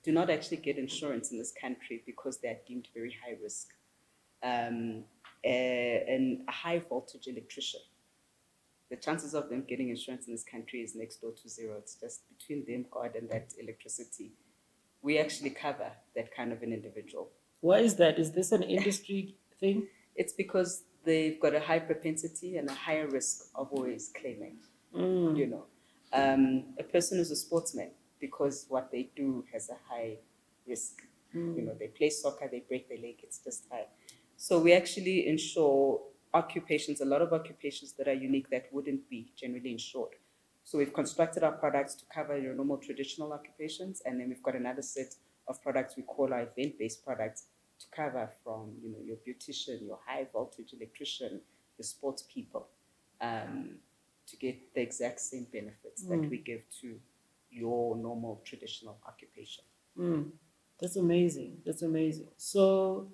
do not actually get insurance in this country because they are deemed very high risk. And a high voltage electrician, the chances of them getting insurance in this country is next door to zero. It's just between them, God, and that electricity. We actually cover that kind of an individual. Why is that? Is this an industry thing? It's because they've got a high propensity and a higher risk of always claiming. You know, a person who's a sportsman, because what they do has a high risk. You know, they play soccer, they break their leg, it's just high. So we actually insure occupations, a lot of occupations that are unique that wouldn't be generally insured. So we've constructed our products to cover your normal traditional occupations, and then we've got another set of products we call our event-based products to cover from, you know, your beautician, your high voltage electrician, the sports people, to get the exact same benefits that we give to your normal traditional occupation. That's amazing. That's amazing. So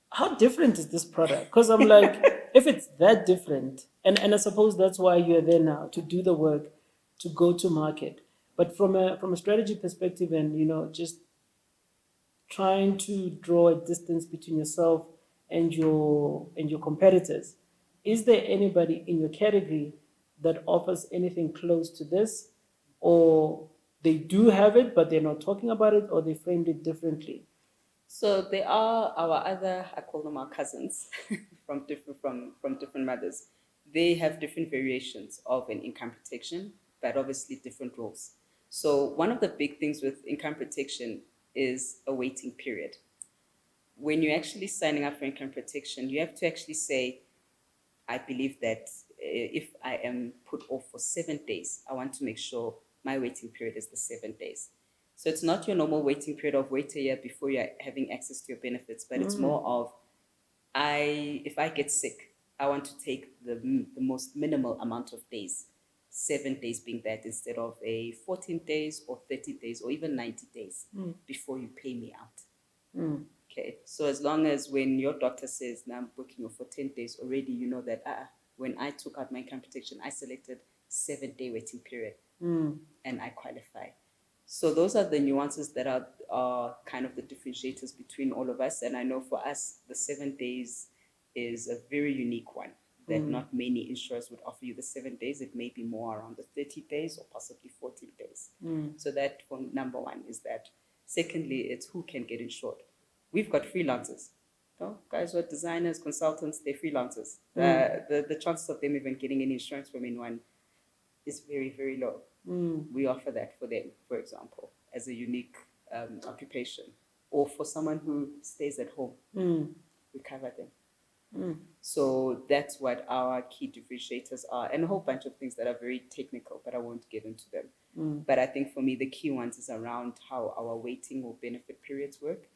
how different is this product? Because I'm like, if it's that different, and I suppose that's why you're there now, to do the work, to go to market. But from a strategy perspective, and just trying to draw a distance between yourself and your competitors, is there anybody in your category that offers anything close to this, or they do have it but they're not talking about it, or they framed it differently? So they are our other, I call them our cousins from different mothers. They have different variations of an income protection, but obviously different rules. So one of the big things with income protection is a waiting period. When you're actually signing up for income protection, you have to actually say, I believe that if I am put off for 7 days, I want to make sure my waiting period is the 7 days. So it's not your normal waiting period of wait a year before you're having access to your benefits, but it's more of, if I get sick, I want to take the most minimal amount of days, 7 days being that, instead of a 14 days or 30 days or even 90 days before you pay me out. Okay, so as long as when your doctor says, now I'm booking you for 10 days already, you know that when I took out my income protection, I selected 7-day waiting period and I qualify. So those are the nuances that are kind of the differentiators between all of us. And I know for us, the 7 days is a very unique one that not many insurers would offer you the 7 days. It may be more around the 30 days or possibly 14 days. So that, for number one, is that. Secondly, it's who can get insured. We've got freelancers. Guys who are designers, consultants, they're freelancers. The chances of them even getting any insurance from anyone is very, very low. We offer that for them, for example, as a unique occupation. Or for someone who stays at home, we cover them. So that's what our key differentiators are, and a whole bunch of things that are very technical, but I won't get into them. But I think for me, the key ones is around how our waiting or benefit periods work.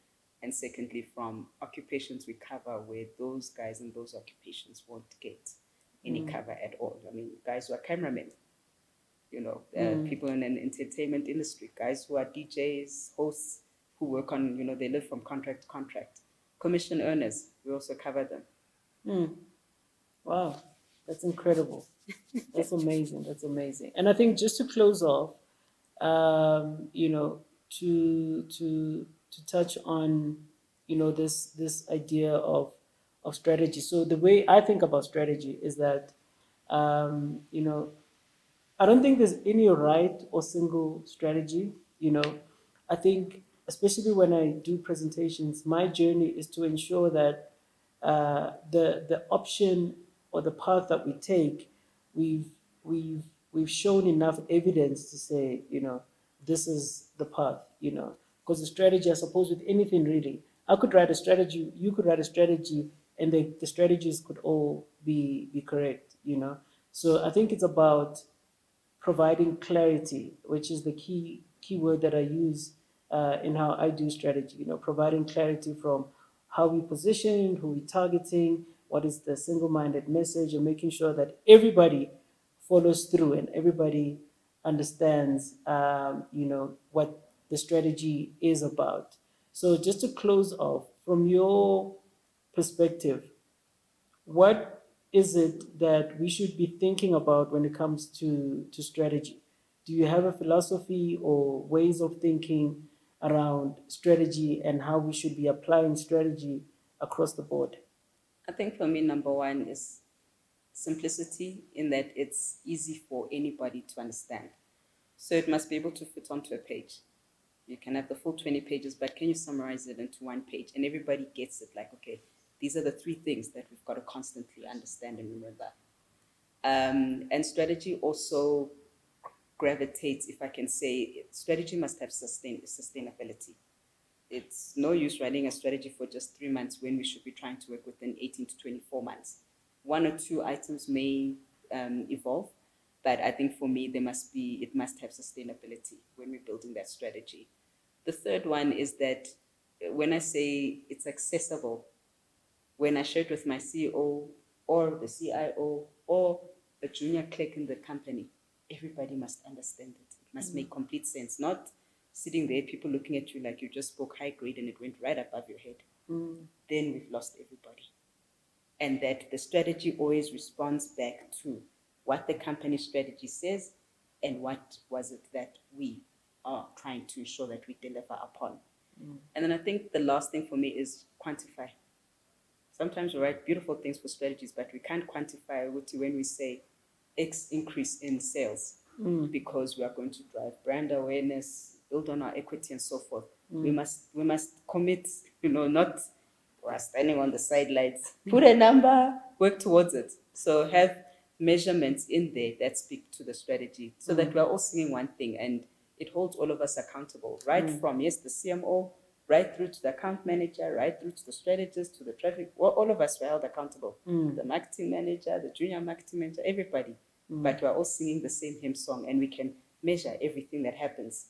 And secondly, from occupations we cover, where those guys in those occupations won't get any cover at all. I mean, guys who are cameramen, people in an entertainment industry, guys who are DJs, hosts, who work on, they live from contract to contract. Commission earners, we also cover them. Wow, that's incredible. That's amazing. That's amazing. And I think just to close off, to touch on, this idea of strategy. So the way I think about strategy is that, I don't think there's any right or single strategy. I think, especially when I do presentations, my journey is to ensure that the option or the path that we take, we've shown enough evidence to say, this is the path. Because the strategy, I suppose, with anything really, I could write a strategy, you could write a strategy, and the strategies could all be correct. So I think it's about providing clarity, which is the key word that I use in how I do strategy. Providing clarity from how we position, who we're targeting, what is the single-minded message, and making sure that everybody follows through and everybody understands, what the strategy is about. So just to close off, from your perspective, what is it that we should be thinking about when it comes to strategy? do you have a philosophy or ways of thinking around strategy and how we should be applying strategy across the board? I think for me, number one is simplicity, in that it's easy for anybody to understand. So it must be able to fit onto a page. You can have the full 20 pages, but can you summarize it into one page? And everybody gets it, like, okay, these are the three things that we've got to constantly understand and remember. And strategy also gravitates, if I can say, strategy must have sustainability. It's no use writing a strategy for just 3 months when we should be trying to work within 18 to 24 months. One or two items may evolve, but I think for me, it must have sustainability when we're building that strategy. The third one is that when I say it's accessible, when I share it with my CEO or the CIO or a junior clerk in the company, everybody must understand it. It must make complete sense, not sitting there, people looking at you like you just spoke high grade and it went right above your head. Then we've lost everybody. And that the strategy always responds back to what the company strategy says and what was it that we are trying to ensure that we deliver upon. And then I think the last thing for me is quantify. Sometimes we write beautiful things for strategies, but we can't quantify when we say X increase in sales because we are going to drive brand awareness, build on our equity and so forth. We must commit, not we're standing on the sidelines. Put a number, work towards it. So have measurements in there that speak to the strategy so that we're all singing one thing and it holds all of us accountable, right from, yes, the CMO, right through to the account manager, right through to the strategist, to the traffic. All of us were held accountable. The marketing manager, the junior marketing manager, everybody. But we're all singing the same hymn song and we can measure everything that happens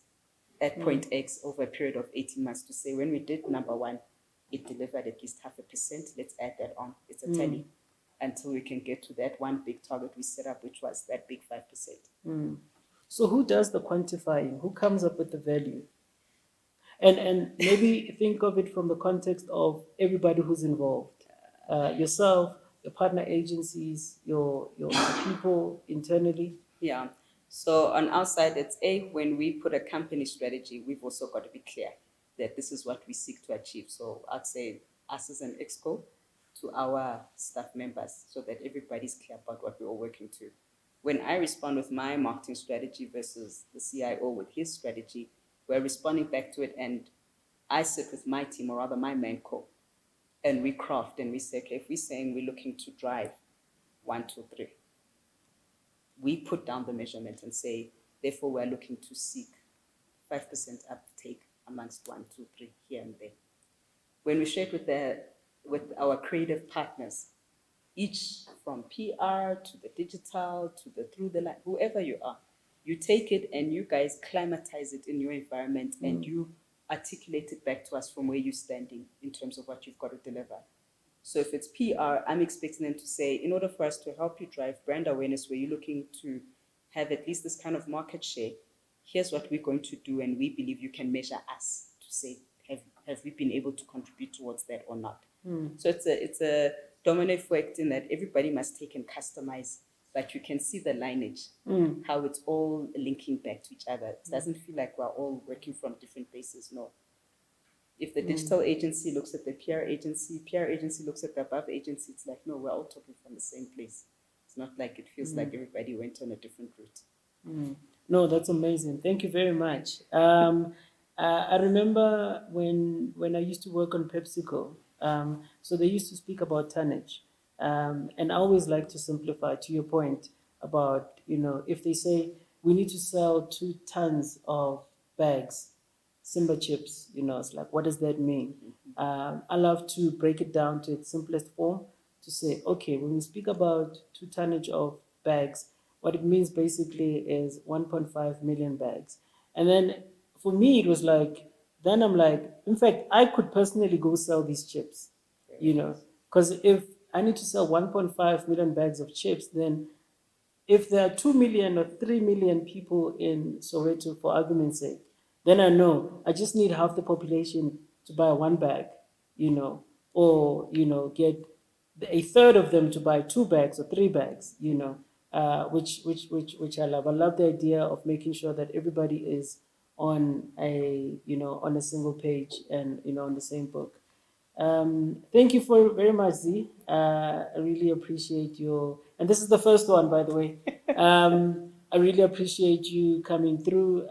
at point X over a period of 18 months to say when we did number one, it delivered at least 0.5%. Let's add that on. It's a tally until we can get to that one big target we set up, which was that big 5%. So who does the quantifying? Who comes up with the value? And maybe think of it from the context of everybody who's involved. Yourself, your partner agencies, your people internally. Yeah. So on our side, it's when we put a company strategy, we've also got to be clear that this is what we seek to achieve. So I'd say us as an exco to our staff members so that everybody's clear about what we're all working to. When I respond with my marketing strategy versus the CIO with his strategy, we're responding back to it and I sit with my team, or rather my main core, and we craft and we say, okay, if we're saying we're looking to drive 1, 2, 3, we put down the measurement and say, therefore, we're looking to seek 5% uptake amongst 1, 2, 3 here and there. When we share it with our creative partners, each from PR to the digital to the through the line, whoever you are, you take it and you guys climatize it in your environment and you articulate it back to us from where you're standing in terms of what you've got to deliver. So if it's PR, I'm expecting them to say, in order for us to help you drive brand awareness where you're looking to have at least this kind of market share, here's what we're going to do, and we believe you can measure us to say, have we been able to contribute towards that or not? So it's a domino effect in that everybody must take and customize, but you can see the lineage, how it's all linking back to each other. It doesn't feel like we're all working from different bases, no. If the digital agency looks at the PR agency looks at the above agency, it's like, no, we're all talking from the same place. It's not like it feels like everybody went on a different route. No, that's amazing. Thank you very much. I remember when I used to work on PepsiCo, so they used to speak about tonnage. And I always like to simplify to your point about, if they say we need to sell 2 tons of bags, Simba chips, it's like, what does that mean? I love to break it down to its simplest form to say, okay, when we speak about 2 tonnage of bags, what it means basically is 1.5 million bags. And then for me, it was like, then I'm like, in fact, I could personally go sell these chips, because if I need to sell 1.5 million bags of chips, then if there are 2 million or 3 million people in Soweto, for argument's sake, then I know I just need half the population to buy 1 bag, or, get a third of them to buy 2 bags or 3 bags, which I love. I love the idea of making sure that everybody is on on a single page and on the same book. Thank you for very much, Z. I really appreciate and this is the first one, by the way. I really appreciate you coming through.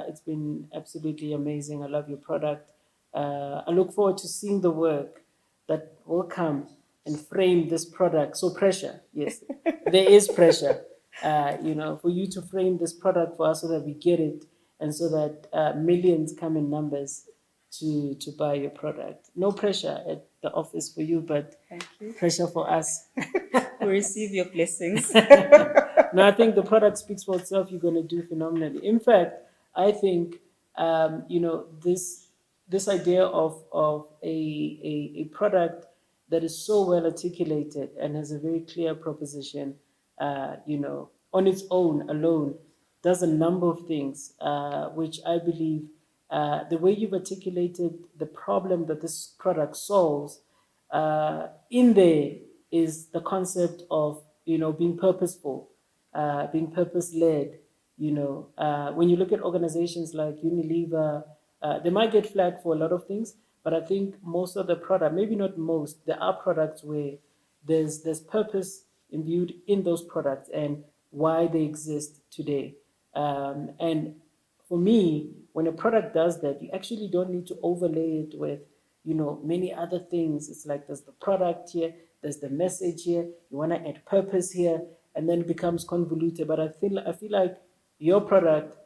It's been absolutely amazing. I love your product. I look forward to seeing the work that will come and frame this product. So pressure, yes, there is pressure, for you to frame this product for us so that we get it and so that millions come in numbers to buy your product. No pressure at the office for you, but Thank you. pressure for us. We receive your blessings. No, I think the product speaks for itself. You're going to do phenomenally. In fact, I think this idea of a product that is so well articulated and has a very clear proposition, on its own alone, does a number of things, which I believe the way you've articulated the problem that this product solves, in there is the concept of being purposeful, being purpose-led. When you look at organizations like Unilever, they might get flagged for a lot of things, but I think most of the product, maybe not most, there are products where there's purpose imbued in those products and why they exist today. And for me, when a product does that, you actually don't need to overlay it with many other things. It's like there's the product here, there's the message here, you want to add purpose here, and then it becomes convoluted. But I feel like your product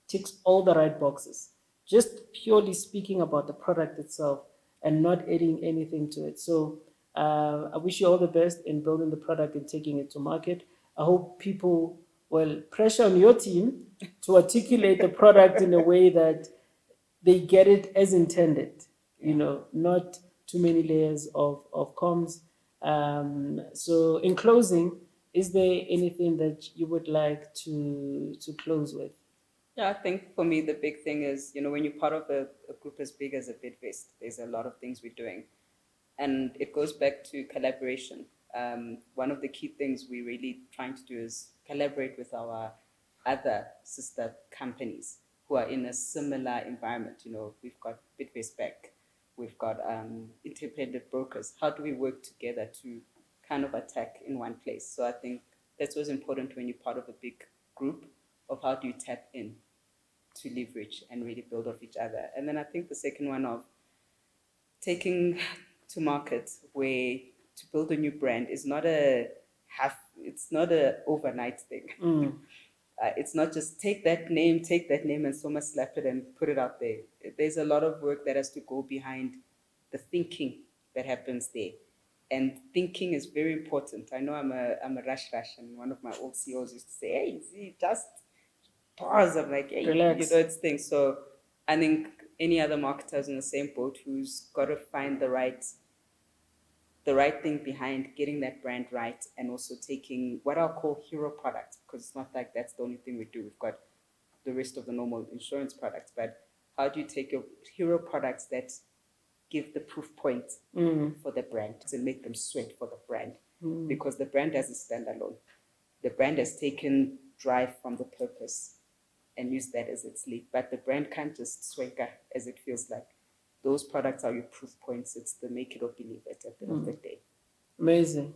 ticks all the right boxes, just purely speaking about the product itself and not adding anything to it. So I wish you all the best in building the product and taking it to market. I hope people will pressure on your team to articulate the product in a way that they get it as intended, not too many layers of comms. So in closing, is there anything that you would like to close with? Yeah, I think for me, the big thing is, when you're part of a group as big as a Bidvest, there's a lot of things we're doing. And it goes back to collaboration. One of the key things we're really trying to do is collaborate with our other sister companies who are in a similar environment. We've got Bidvest Bank, we've got independent brokers. How do we work together to kind of attack in one place? So I think that's what's important when you're part of a big group, of how do you tap in to leverage and really build off each other. And then I think the second one of taking to market, where to build a new brand is not it's not a overnight thing. It's not just take that name and someone slap it and put it out there. There's a lot of work that has to go behind the thinking that happens there. And thinking is very important. I know I'm a rush, and one of my old CEOs used to say, "Hey, Z, just pause." I'm like, "Hey, relax." It's things." So I think any other marketer's in the same boat who's got to find the right thing behind getting that brand right, and also taking what I'll call hero products, because it's not like that's the only thing we do. We've got the rest of the normal insurance products, but how do you take your hero products that give the proof point for the brand and make them sweat for the brand? Because the brand doesn't stand alone. The brand has taken drive from the purpose and used that as its lead, but the brand can't just swanker as it feels like. Those products are your proof points. It's the make it or believe it at the end of the day. Amazing.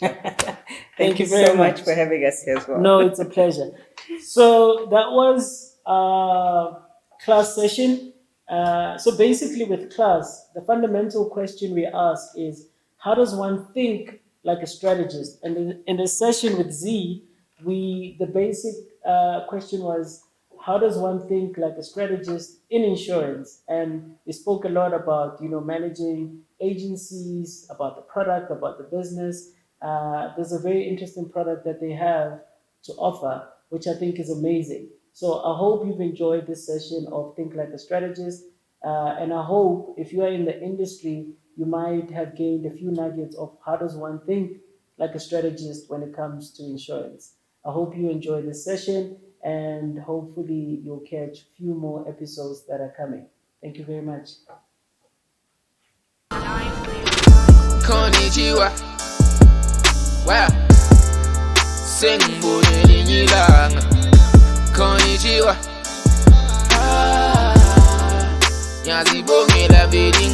Thank you so much for having us here as well. No, it's a pleasure. So that was class session. So basically with class, the fundamental question we ask is, how does one think like a strategist? And in the session with Z, the basic question was, how does one think like a strategist in insurance? And we spoke a lot about, managing agencies, about the product, about the business. There's a very interesting product that they have to offer, which I think is amazing. So I hope you've enjoyed this session of Think Like a Strategist. And I hope if you are in the industry, you might have gained a few nuggets of how does one think like a strategist when it comes to insurance. I hope you enjoy this session, and hopefully you'll catch a few more episodes that are coming. Thank you very much. Konnichiwa. Wow. sengibone elinye ilanga. Konnichiwa. Ngiyazibongela vele